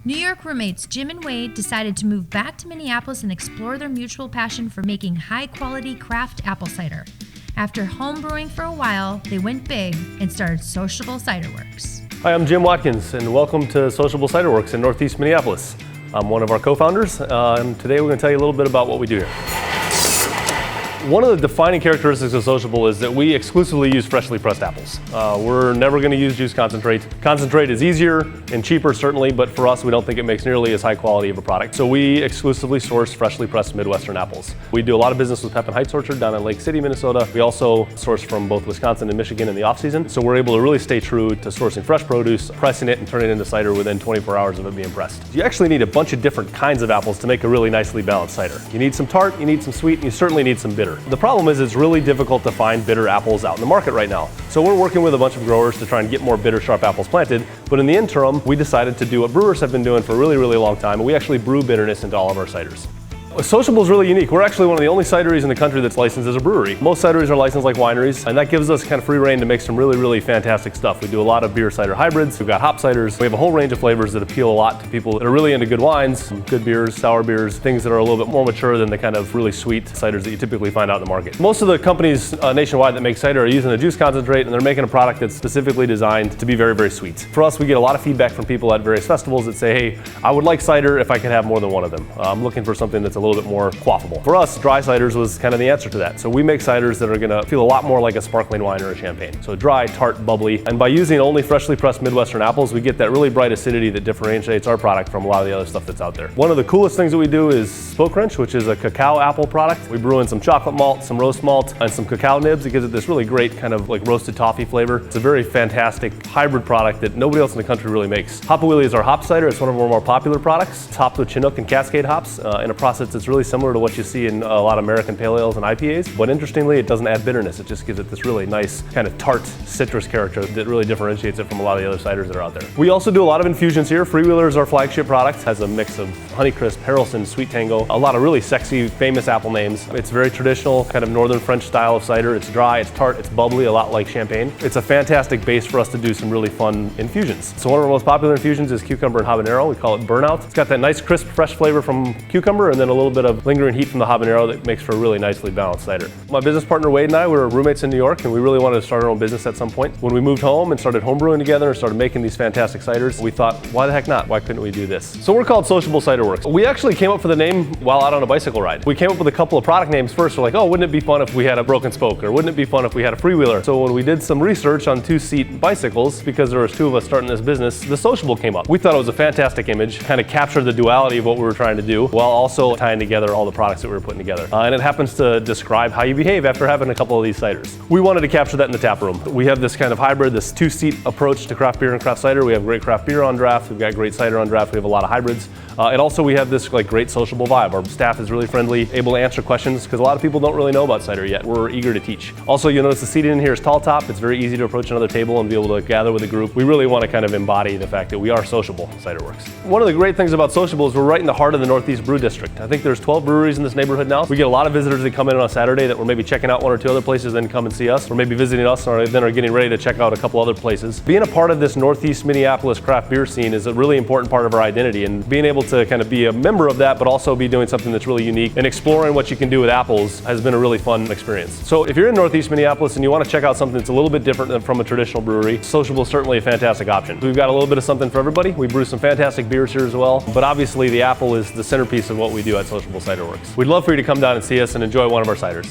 New York roommates Jim and Wade decided to move back to Minneapolis and explore their mutual passion for making high-quality craft apple cider. After home brewing for a while, they went big and started Sociable Cider Werks. Hi, I'm Jim Watkins, and welcome to Sociable Cider Werks in Northeast Minneapolis. I'm one of our co-founders, and today we're going to tell you a little bit about what we do here. One of the defining characteristics of Sociable is that we exclusively use freshly pressed apples. We're never going to use juice concentrate. Concentrate is easier and cheaper, certainly, but for us, we don't think it makes nearly as high quality of a product. So we exclusively source freshly pressed Midwestern apples. We do a lot of business with Pepin Heights Orchard down in Lake City, Minnesota. We also source from both Wisconsin and Michigan in the off-season. So we're able to really stay true to sourcing fresh produce, pressing it, and turning it into cider within 24 hours of it being pressed. You actually need a bunch of different kinds of apples to make a really nicely balanced cider. You need some tart, you need some sweet, and you certainly need some bitter. The problem is it's really difficult to find bitter apples out in the market right now. So we're working with a bunch of growers to try and get more bitter, sharp apples planted. But in the interim, we decided to do what brewers have been doing for a really, really long time, and we actually brew bitterness into all of our ciders. Sociable is really unique. We're actually one of the only cideries in the country that's licensed as a brewery. Most cideries are licensed like wineries, and that gives us kind of free reign to make some really, really fantastic stuff. We do a lot of beer cider hybrids. We've got hop ciders. We have a whole range of flavors that appeal a lot to people that are really into good wines, good beers, sour beers, things that are a little bit more mature than the kind of really sweet ciders that you typically find out in the market. Most of the companies nationwide that make cider are using a juice concentrate, and they're making a product that's specifically designed to be very, very sweet. For us, we get a lot of feedback from people at various festivals that say, hey, I would like cider if I could have more than one of them. I'm looking for something that's a little bit more quaffable. For us, dry ciders was kind of the answer to that. So we make ciders that are going to feel a lot more like a sparkling wine or a champagne. So dry, tart, bubbly. And by using only freshly pressed Midwestern apples, we get that really bright acidity that differentiates our product from a lot of the other stuff that's out there. One of the coolest things that we do is Spoke Wrench, which is a cacao apple product. We brew in some chocolate malt, some roast malt, and some cacao nibs. It gives it this really great kind of like roasted toffee flavor. It's a very fantastic hybrid product that nobody else in the country really makes. Hop-A-Wheelie is our hop cider. It's one of our more popular products. It's hopped with Chinook and Cascade hops in a process that's really similar to what you see in a lot of American pale ales and IPAs, but interestingly, it doesn't add bitterness. It just gives it this really nice kind of tart citrus character that really differentiates it from a lot of the other ciders that are out there. We also do a lot of infusions here. Freewheeler is our flagship product. It has a mix of Honeycrisp, Harrelson, Sweet Tango, a lot of really sexy, famous apple names. It's very traditional, kind of northern French style of cider. It's dry, it's tart, it's bubbly, a lot like champagne. It's a fantastic base for us to do some really fun infusions. So one of our most popular infusions is cucumber and habanero. We call it Burnout. It's got that nice crisp, fresh flavor from cucumber and then a little bit of lingering heat from the habanero that makes for a really nicely balanced cider. My business partner Wade and I were roommates in New York, and we really wanted to start our own business at some point. When we moved home and started homebrewing together and started making these fantastic ciders, we thought, why the heck not? Why couldn't we do this? So we're called Sociable Cider Werks. We actually came up with the name while out on a bicycle ride. We came up with a couple of product names first. We're like, oh, wouldn't it be fun if we had a broken spoke? Or wouldn't it be fun if we had a freewheeler? So when we did some research on two-seat bicycles, because there was two of us starting this business, the Sociable came up. We thought it was a fantastic image, kind of captured the duality of what we were trying to do, while also tying together all the products that we were putting together. And it happens to describe how you behave after having a couple of these ciders. We wanted to capture that in the tap room. We have this kind of hybrid, this two-seat approach to craft beer and craft cider. We have great craft beer on draft. We've got great cider on draft. We have a lot of hybrids. And also we have this like great sociable vibe. Our staff is really friendly, able to answer questions because a lot of people don't really know about cider yet. We're eager to teach. Also, you'll notice the seating in here is tall top. It's very easy to approach another table and be able to gather with a group. We really want to kind of embody the fact that we are Sociable Cider Werks. One of the great things about Sociable is we're right in the heart of the Northeast Brew District. I think there's 12 breweries in this neighborhood now. We get a lot of visitors that come in on a Saturday that were maybe checking out one or two other places, then come and see us, or maybe visiting us, or then are getting ready to check out a couple other places. Being a part of this Northeast Minneapolis craft beer scene is a really important part of our identity, and being able to kind of be a member of that, but also be doing something that's really unique and exploring what you can do with apples has been a really fun experience. So if you're in Northeast Minneapolis and you want to check out something that's a little bit different than from a traditional brewery, Sociable is certainly a fantastic option. We've got a little bit of something for everybody. We brew some fantastic beers here as well, but obviously the apple is the centerpiece of what we do at Sociable Cider Werks. We'd love for you to come down and see us and enjoy one of our ciders.